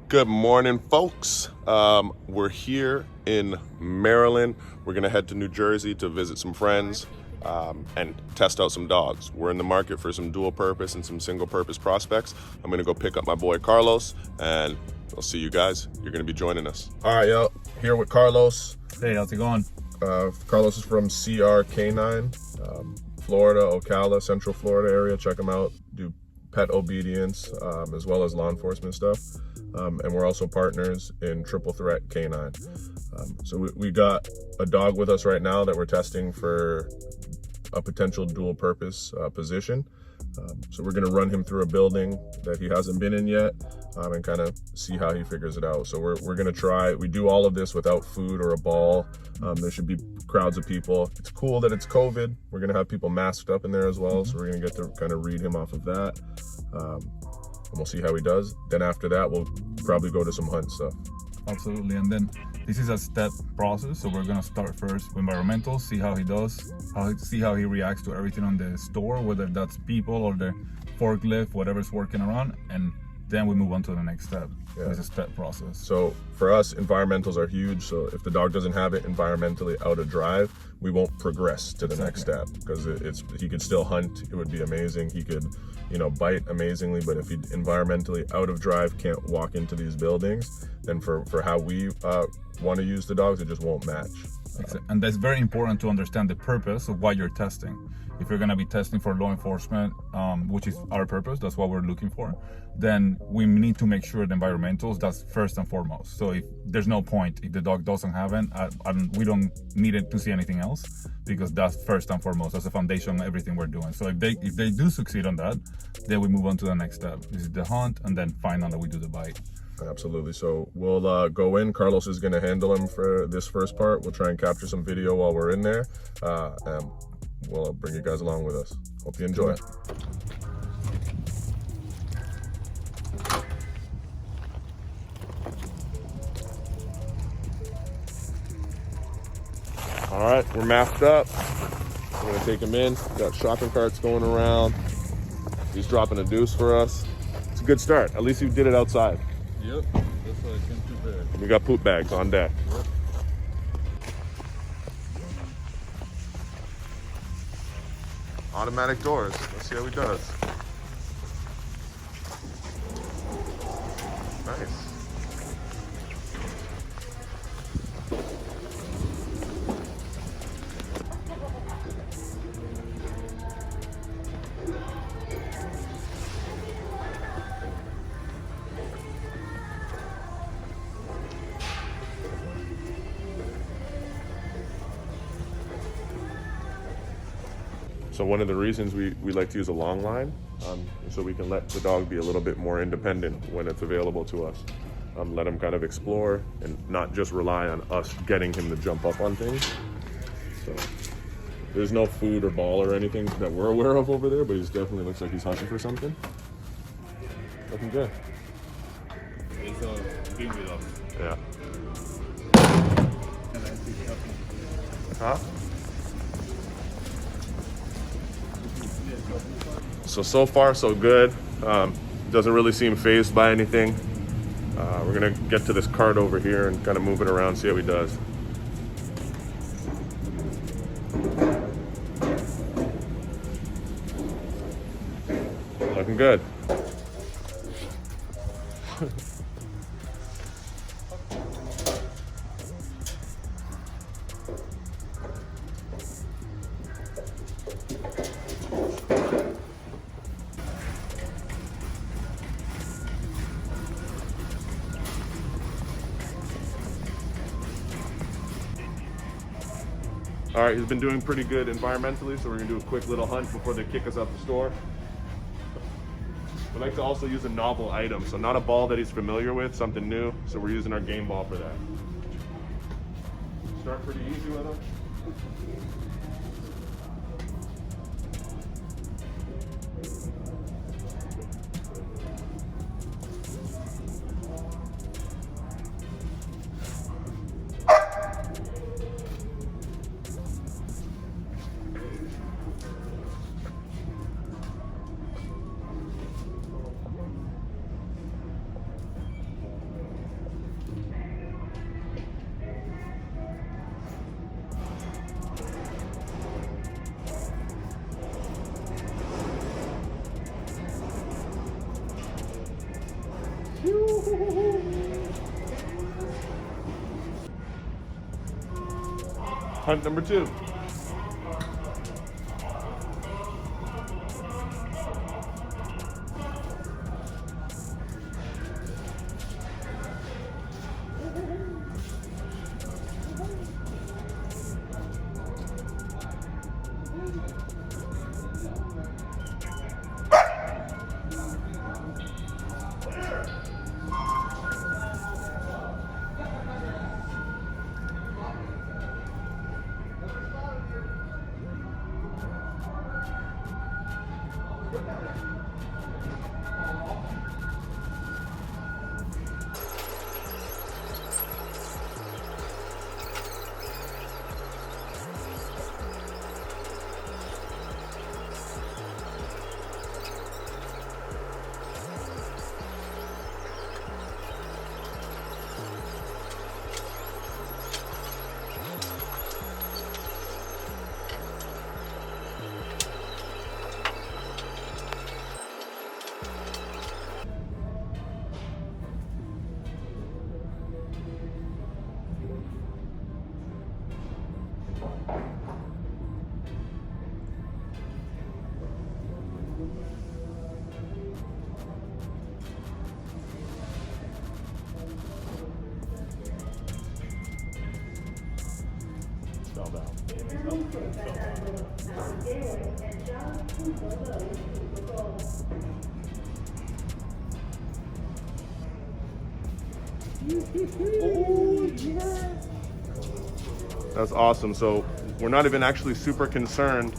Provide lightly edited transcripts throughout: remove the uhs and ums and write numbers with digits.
Good morning, folks. We're here in Maryland. We're going to head to New Jersey to visit some friends and test out some dogs. We're in the market for some dual purpose and some single purpose prospects. I'm going to go pick up my boy Carlos, and I'll see you guys. You're going to be joining us. All right, yo. Here with Carlos. Hey, how's it going? Carlos is from CRK9, Florida, Ocala, Central Florida area. Check him out. Do pet obedience as well as law enforcement stuff. And we're also partners in Triple Threat Canine. So we got a dog with us right now that we're testing for a potential dual purpose position. So we're gonna run him through a building that he hasn't been in yet and kind of see how he figures it out. So we're gonna try, we do all of this without food or a ball. There should be crowds of people. It's cool that it's COVID. We're gonna have people masked up in there as well. So we're gonna get to kind of read him off of that. And we'll see how he does. Then after that, we'll probably go to some hunt stuff. Absolutely. And then this is a step process. So we're going to start first with environmental, see how he does, see how he reacts to everything on the store, whether that's people or the forklift, whatever's working around. And then we move on to the next step. Yeah. It's a step process. So for us, environmentals are huge. So if the dog doesn't have it environmentally out of drive, we won't progress to the next step, because he could still hunt. It would be amazing. He could, bite amazingly, but if he environmentally out of drive can't walk into these buildings, then for how we want to use the dogs, it just won't match. And that's very important to understand the purpose of why you're testing. If you're going to be testing for law enforcement, which is our purpose, that's what we're looking for, then we need to make sure the environmentals, that's first and foremost. So if there's no point, if the dog doesn't have it, we don't need it to see anything else, because that's first and foremost. That's the foundation of everything we're doing. So if they do succeed on that, then we move on to the next step. This is the hunt, and then finally we do the bite. Absolutely. So we'll go in. Carlos is going to handle him for this first part. We'll try and capture some video while we're in there. And we'll bring you guys along with us. Hope you enjoy it. All right, we're mapped up. We're gonna take him in. Got shopping carts going around. He's dropping a deuce for us. It's a good start. At least you did it outside. Yep, that's why I came too bad. We got poop bags on deck. Yep. Automatic doors. Let's see how he does. Nice. So one of the reasons we like to use a long line, so we can let the dog be a little bit more independent when it's available to us. Let him kind of explore and not just rely on us getting him to jump up on things. So there's no food or ball or anything that we're aware of over there, but he definitely looks like he's hunting for something. Looking good. It's being with us. Yeah. Huh? So far so good. Doesn't really seem fazed by anything. We're gonna get to this cart over here and kind of move it around, see how he does. Looking good. All right, he's been doing pretty good environmentally, so we're gonna do a quick little hunt before they kick us out the store. We like to also use a novel item, so not a ball that he's familiar with, something new, so we're using our game ball for that. Start pretty easy with him. Hunt number 2. That's awesome. So we're not even actually super concerned.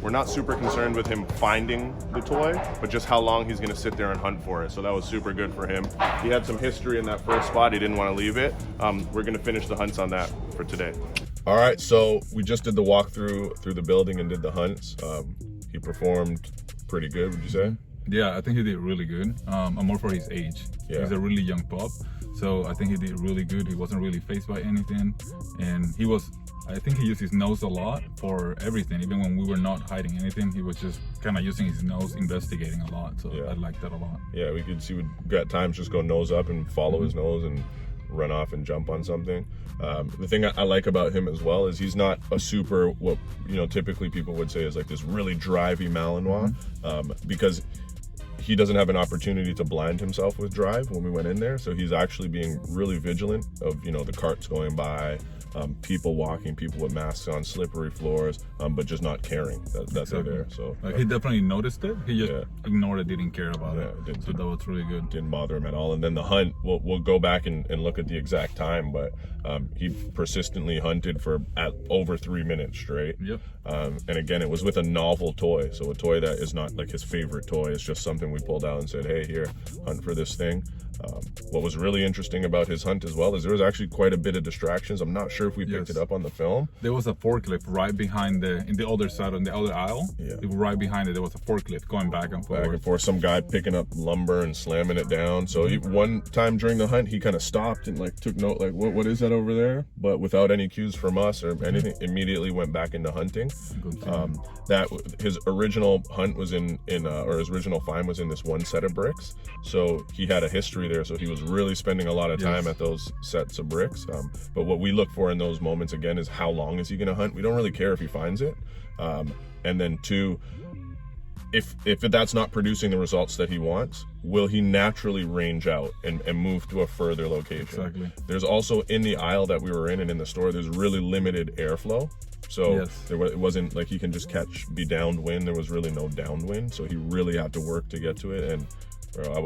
We're not super concerned with him finding the toy, but just how long he's going to sit there and hunt for it. So that was super good for him. He had some history in that first spot. He didn't want to leave it. We're going to finish the hunts on that for today. All right, so we just did the walkthrough through the building and did the hunts. He performed pretty good, would you say? Yeah, I think he did really good. And more for his age. Yeah. He's a really young pup. So I think he did really good. He wasn't really faced by anything. And I think he used his nose a lot for everything. Even when we were not hiding anything, he was just kind of using his nose, investigating a lot. So yeah. I like that a lot. Yeah, we could see, we'd at times just go nose up and follow his nose and run off and jump on something. The thing I like about him as well is he's not a super, what typically people would say is like this really drivey Malinois, because he doesn't have an opportunity to blind himself with drive when we went in there. So he's actually being really vigilant of, the carts going by, people walking, people with masks on, slippery floors, but just not caring that they're there. So he definitely noticed it. He just ignored it, didn't care about it. So that was really good. Didn't bother him at all. And then the hunt, we'll go back and look at the exact time, but he persistently hunted for over 3 minutes straight. Yep. And again, it was with a novel toy. So a toy that is not like his favorite toy. It's just something we pulled out and said, hey, here, hunt for this thing. What was really interesting about his hunt as well is there was actually quite a bit of distractions. I'm not sure if we picked it up on the film. There was a forklift right behind in the other side, on the other aisle. Yeah. Right behind it, there was a forklift going back and forth. Back and forth. Some guy picking up lumber and slamming it down. So one time during the hunt, he kind of stopped and took note, what is that over there? But without any cues from us or anything, immediately went back into hunting. That his original hunt was or his original find was in this one set of bricks. So he had a history there. So he was really spending a lot of time at those sets of bricks. But what we look for in those moments again is how long is he going to hunt? We don't really care if he finds it. And then 2, if that's not producing the results that he wants, will he naturally range out and move to a further location? Exactly. There's also in the aisle that we were in and in the store, there's really limited airflow. So it wasn't like he can just be downwind. There was really no downwind. So he really had to work to get to it. And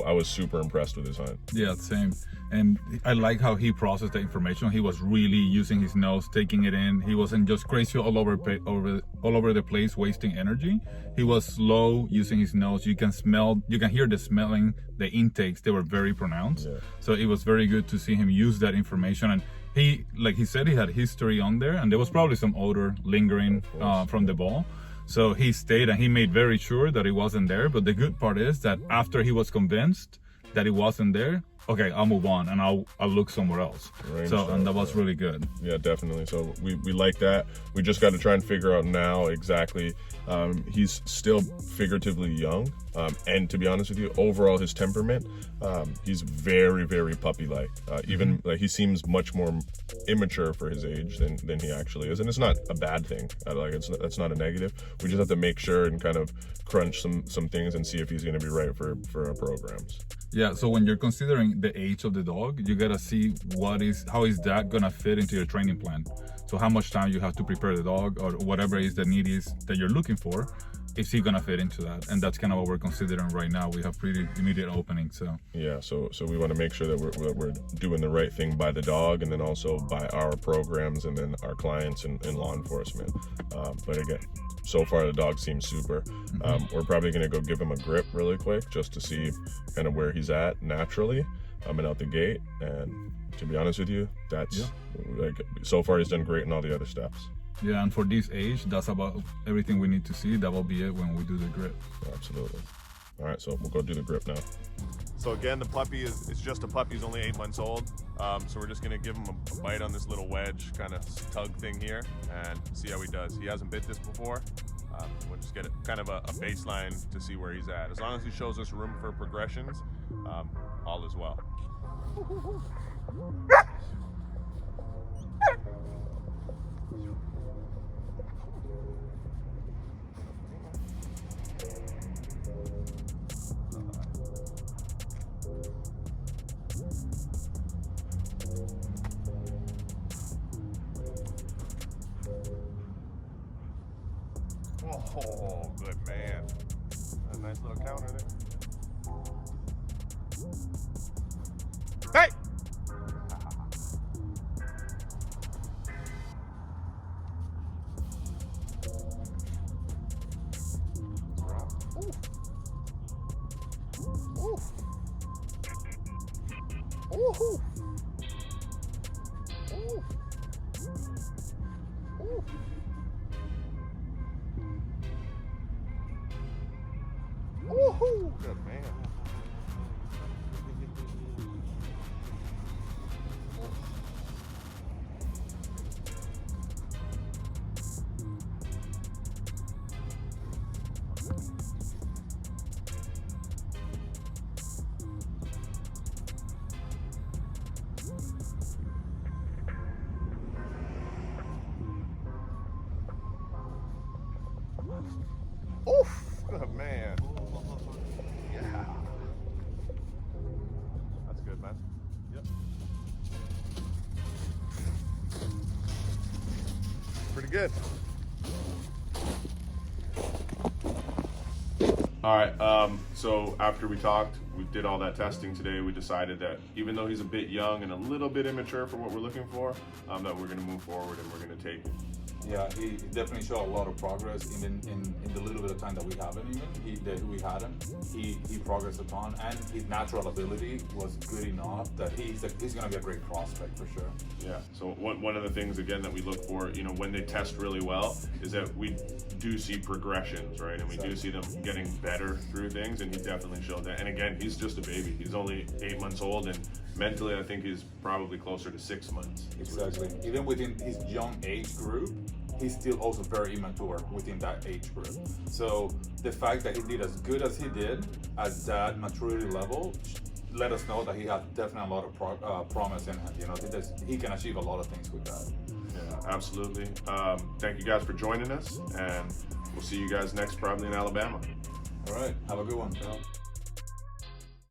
I was super impressed with his hunt. Yeah, same. And I like how he processed the information. He was really using his nose, taking it in. He wasn't just crazy all over the place, wasting energy. He was slow, using his nose. You can hear the smelling, the intakes. They were very pronounced. Yeah. So it was very good to see him use that information. And he said, he had history on there, and there was probably some odor lingering from the ball. So he stayed and he made very sure that it wasn't there. But the good part is that after he was convinced that it wasn't there, okay, I'll move on and I'll look somewhere else. Range So, and that stuff, was really good. Yeah, definitely. So we like that. We just got to try and figure out now exactly. He's still figuratively young, and to be honest with you, overall his temperament, he's very, very puppy-like. Even like he seems much more immature for his age than he actually is, and it's not a bad thing. That's not a negative. We just have to make sure and kind of crunch some things and see if he's going to be right for our programs. Yeah, so when you're considering the age of the dog, you gotta see how is that gonna fit into your training plan. So how much time you have to prepare the dog, or whatever is the need is that you're looking for, is he gonna fit into that? And that's kind of what we're considering right now. We have pretty immediate openings, so. Yeah, so we want to make sure that we're doing the right thing by the dog, and then also by our programs, and then our clients and law enforcement. But again, so far the dog seems super. We're probably gonna go give him a grip really quick just to see kind of where he's at naturally, and out the gate. And to be honest with you, that's like so far he's done great in all the other steps. Yeah, and for this age, that's about everything we need to see. That will be it when we do the grip. Absolutely. All right, so we'll go do the grip now. So again, the puppy is just a puppy. He's only 8 months old. So we're just gonna give him a bite on this little wedge kind of tug thing here and see how he does. He hasn't bit this before. We'll just get kind of a baseline to see where he's at. As long as he shows us room for progressions, all is well. Oh, good man. A nice little counter there. Hey! Ooh. Ooh. Ooh. Ooh. Ooh. Woohoo! Good man. Oof! Good man. Yeah. That's good, man. Yep. Pretty good. All right, so after we talked, we did all that testing today, we decided that even though he's a bit young and a little bit immature for what we're looking for, that we're gonna move forward and we're gonna take it. Yeah, he definitely showed a lot of progress in the little bit of time that we haven't we had him. He progressed a ton, and his natural ability was good enough that he's gonna be a great prospect for sure. Yeah. So one of the things again that we look for, when they test really well, is that we do see progressions, right? And we do see them getting better through things, and he definitely showed that. And again, he's just a baby. He's only 8 months old, and mentally, I think he's probably closer to 6 months. Exactly. Even within his young age group, he's still also very immature within that age group. So the fact that he did as good as he did at that maturity level let us know that he has definitely a lot of promise in him. He can achieve a lot of things with that. Yeah, absolutely. Thank you guys for joining us, and we'll see you guys next, probably in Alabama. All right. Have a good one.